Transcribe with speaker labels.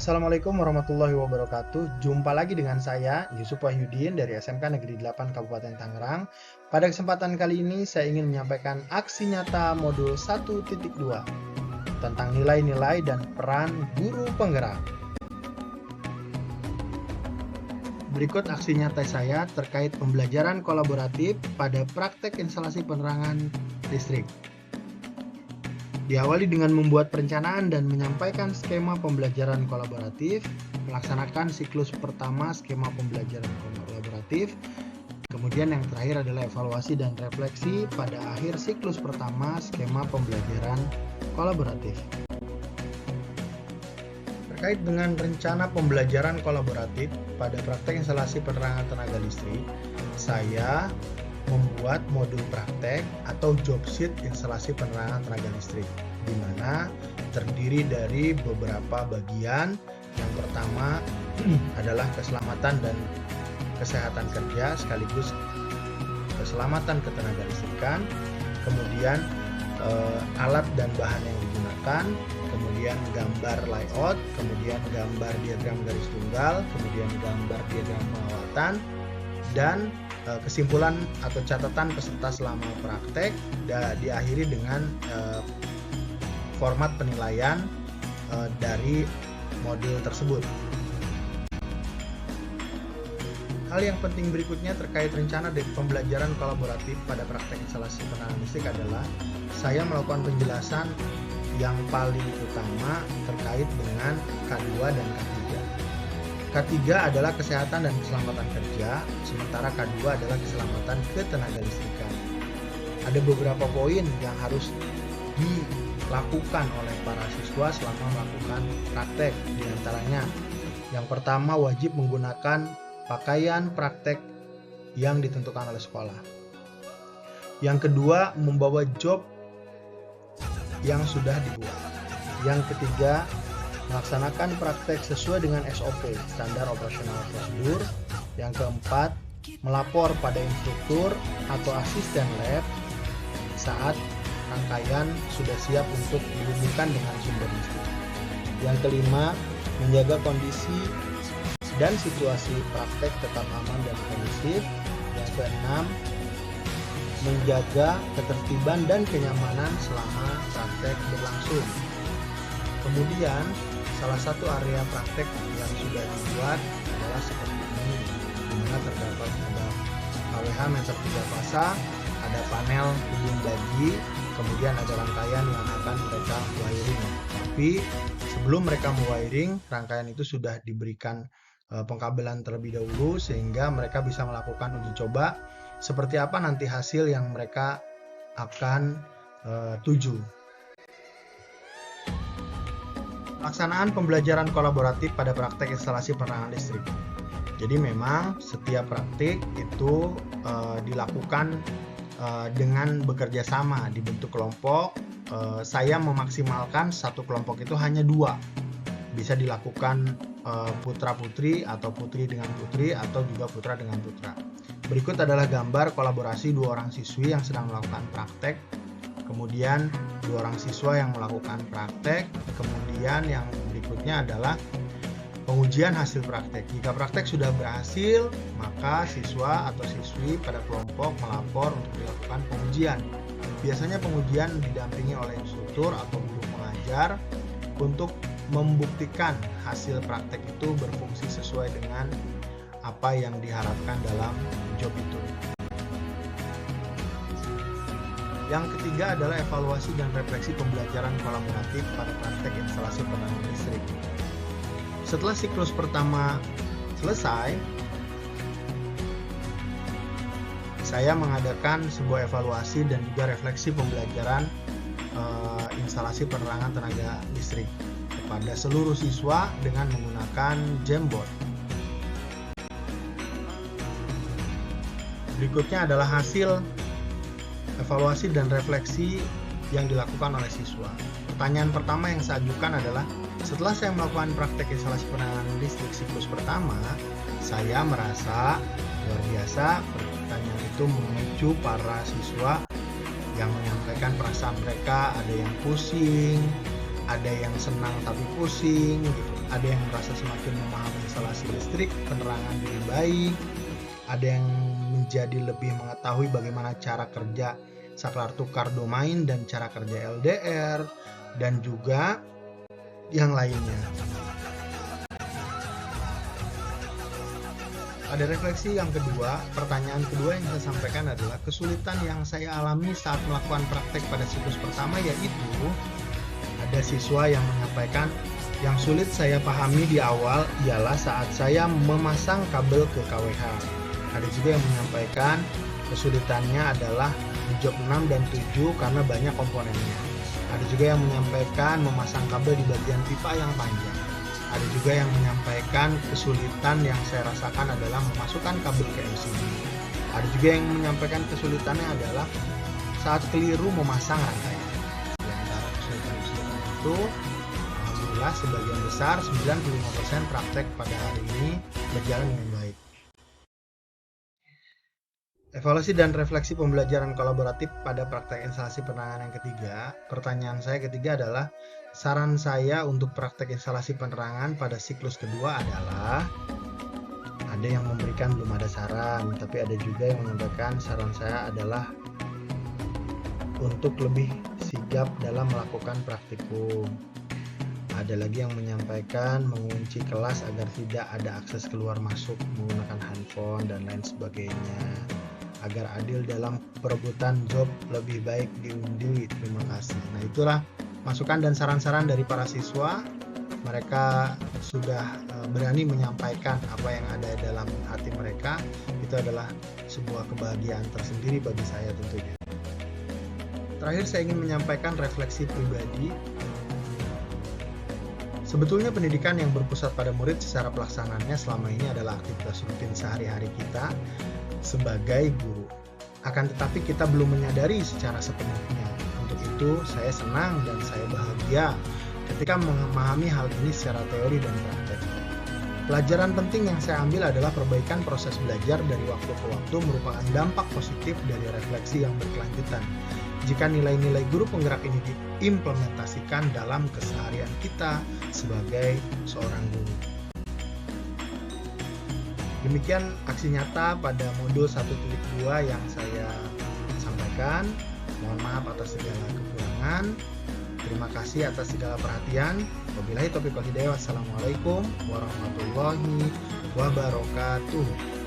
Speaker 1: Assalamualaikum warahmatullahi wabarakatuh. Jumpa lagi dengan saya, Yusuf Wahyudin dari SMK Negeri 8 Kabupaten Tangerang. Pada kesempatan kali ini saya ingin menyampaikan aksi nyata modul 1.2 tentang nilai-nilai dan peran guru penggerak. Berikut aksi nyata saya terkait pembelajaran kolaboratif pada praktek instalasi penerangan listrik. Diawali dengan membuat perencanaan dan menyampaikan skema pembelajaran kolaboratif, melaksanakan siklus pertama skema pembelajaran kolaboratif, kemudian yang terakhir adalah evaluasi dan refleksi pada akhir siklus pertama skema pembelajaran kolaboratif. Terkait dengan rencana pembelajaran kolaboratif pada praktek instalasi penerangan tenaga listrik, saya membuat modul praktek atau job sheet instalasi penerangan tenaga listrik, di mana terdiri dari beberapa bagian. Yang pertama adalah keselamatan dan kesehatan kerja sekaligus keselamatan ketenaga listrikan, kemudian alat dan bahan yang digunakan, kemudian gambar layout, kemudian gambar diagram garis tunggal, kemudian gambar diagram pengawasan, dan kesimpulan atau catatan peserta selama praktek, diakhiri dengan format penilaian dari modul tersebut. Hal yang penting berikutnya terkait rencana dari pembelajaran kolaboratif pada praktek instalasi penerangan listrik adalah saya melakukan penjelasan yang paling utama terkait dengan K2 dan K3. K3 adalah kesehatan dan keselamatan kerja, sementara K2 adalah keselamatan ketenaga listrikan. Ada beberapa poin yang harus dilakukan oleh para siswa selama melakukan praktek. Di antaranya, yang pertama wajib menggunakan pakaian praktek yang ditentukan oleh sekolah. Yang kedua, membawa job yang sudah dibuat. Yang ketiga, melaksanakan praktek sesuai dengan SOP, standar operasional prosedur. Yang keempat, melapor pada instruktur atau asisten lab saat rangkaian sudah siap untuk dihubungkan dengan sumber listrik. Yang kelima, menjaga kondisi dan situasi praktek tetap aman dan kondusif. Yang keenam, menjaga ketertiban dan kenyamanan selama praktek berlangsung. Kemudian, salah satu area praktek yang sudah dibuat adalah seperti ini, di mana terdapat ada KWH meter 3 fasa, ada panel hubung bagi, kemudian ada rangkaian yang akan mereka wiring. Tapi sebelum mereka mewiring, rangkaian itu sudah diberikan pengkabelan terlebih dahulu sehingga mereka bisa melakukan uji coba seperti apa nanti hasil yang mereka akan tuju. Pelaksanaan pembelajaran kolaboratif pada praktek instalasi penerangan listrik. Jadi memang setiap praktik itu dilakukan dengan bekerja sama, dibentuk kelompok. Saya memaksimalkan satu kelompok itu hanya 2. Bisa dilakukan putra putri atau putri dengan putri atau juga putra dengan putra. Berikut adalah gambar kolaborasi 2 orang siswi yang sedang melakukan praktek. Kemudian 2 orang siswa yang melakukan praktek. Kemudian yang berikutnya adalah pengujian hasil praktek. Jika praktek sudah berhasil, maka siswa atau siswi pada kelompok melapor untuk dilakukan pengujian. Biasanya pengujian didampingi oleh instruktur atau guru pengajar untuk membuktikan hasil praktek itu berfungsi sesuai dengan apa yang diharapkan dalam job itu. Yang ketiga adalah evaluasi dan refleksi pembelajaran kolaboratif pada praktek instalasi penerangan listrik. Setelah siklus pertama selesai, saya mengadakan sebuah evaluasi dan juga refleksi pembelajaran instalasi penerangan tenaga listrik kepada seluruh siswa dengan menggunakan Jamboard. Berikutnya adalah hasil evaluasi dan refleksi yang dilakukan oleh siswa. Pertanyaan pertama yang saya ajukan adalah, setelah saya melakukan praktek instalasi penerangan listrik siklus pertama, saya merasa luar biasa. Pertanyaan itu memicu para siswa yang menyampaikan perasaan mereka, ada yang pusing, ada yang senang tapi pusing gitu, ada yang merasa semakin memahami instalasi listrik, penerangan dengan baik, ada yang menjadi lebih mengetahui bagaimana cara kerja saklar tukar domain dan cara kerja LDR, dan juga yang lainnya. Pada refleksi yang kedua, pertanyaan kedua yang saya sampaikan adalah kesulitan yang saya alami saat melakukan praktek pada siklus pertama, yaitu ada siswa yang menyampaikan yang sulit saya pahami di awal ialah saat saya memasang kabel ke KWH. Ada juga yang menyampaikan kesulitannya adalah di job 6 dan 7 karena banyak komponennya. Ada juga yang menyampaikan memasang kabel di bagian pipa yang panjang. Ada juga yang menyampaikan kesulitan yang saya rasakan adalah memasukkan kabel ke MCB. Ada juga yang menyampaikan kesulitannya adalah saat keliru memasang rantai. Di antara kesulitan-kesulitan itu, alhamdulillah sebagian besar 95% praktek pada hari ini berjalan dengan baik. Evaluasi dan refleksi pembelajaran kolaboratif pada praktek instalasi penerangan yang ketiga. Pertanyaan saya ketiga adalah, saran saya untuk praktek instalasi penerangan pada siklus kedua adalah, ada yang memberikan belum ada saran, tapi ada juga yang menyampaikan saran saya adalah untuk lebih sigap dalam melakukan praktikum. Ada lagi yang menyampaikan mengunci kelas agar tidak ada akses keluar masuk menggunakan handphone dan lain sebagainya, agar adil dalam perebutan job lebih baik diundi. Terima kasih. Nah, itulah masukan dan saran-saran dari para siswa. Mereka sudah berani menyampaikan apa yang ada dalam hati mereka. Itu adalah sebuah kebahagiaan tersendiri bagi saya tentunya. Terakhir, saya ingin menyampaikan refleksi pribadi. Sebetulnya pendidikan yang berpusat pada murid secara pelaksanaannya selama ini adalah aktivitas rutin sehari-hari kita sebagai guru. Akan tetapi kita belum menyadari secara sepenuhnya. Untuk itu, saya senang dan saya bahagia ketika memahami hal ini secara teori dan praktek. Pelajaran penting yang saya ambil adalah perbaikan proses belajar dari waktu ke waktu merupakan dampak positif dari refleksi yang berkelanjutan. Jika nilai-nilai guru penggerak ini diimplementasikan dalam keseharian kita sebagai seorang guru. Demikian aksi nyata pada modul 1.2 yang saya sampaikan. Mohon maaf atas segala kekurangan. Terima kasih atas segala perhatian. Wabillahi taufiq wal hidayah. Wassalamualaikum warahmatullahi wabarakatuh.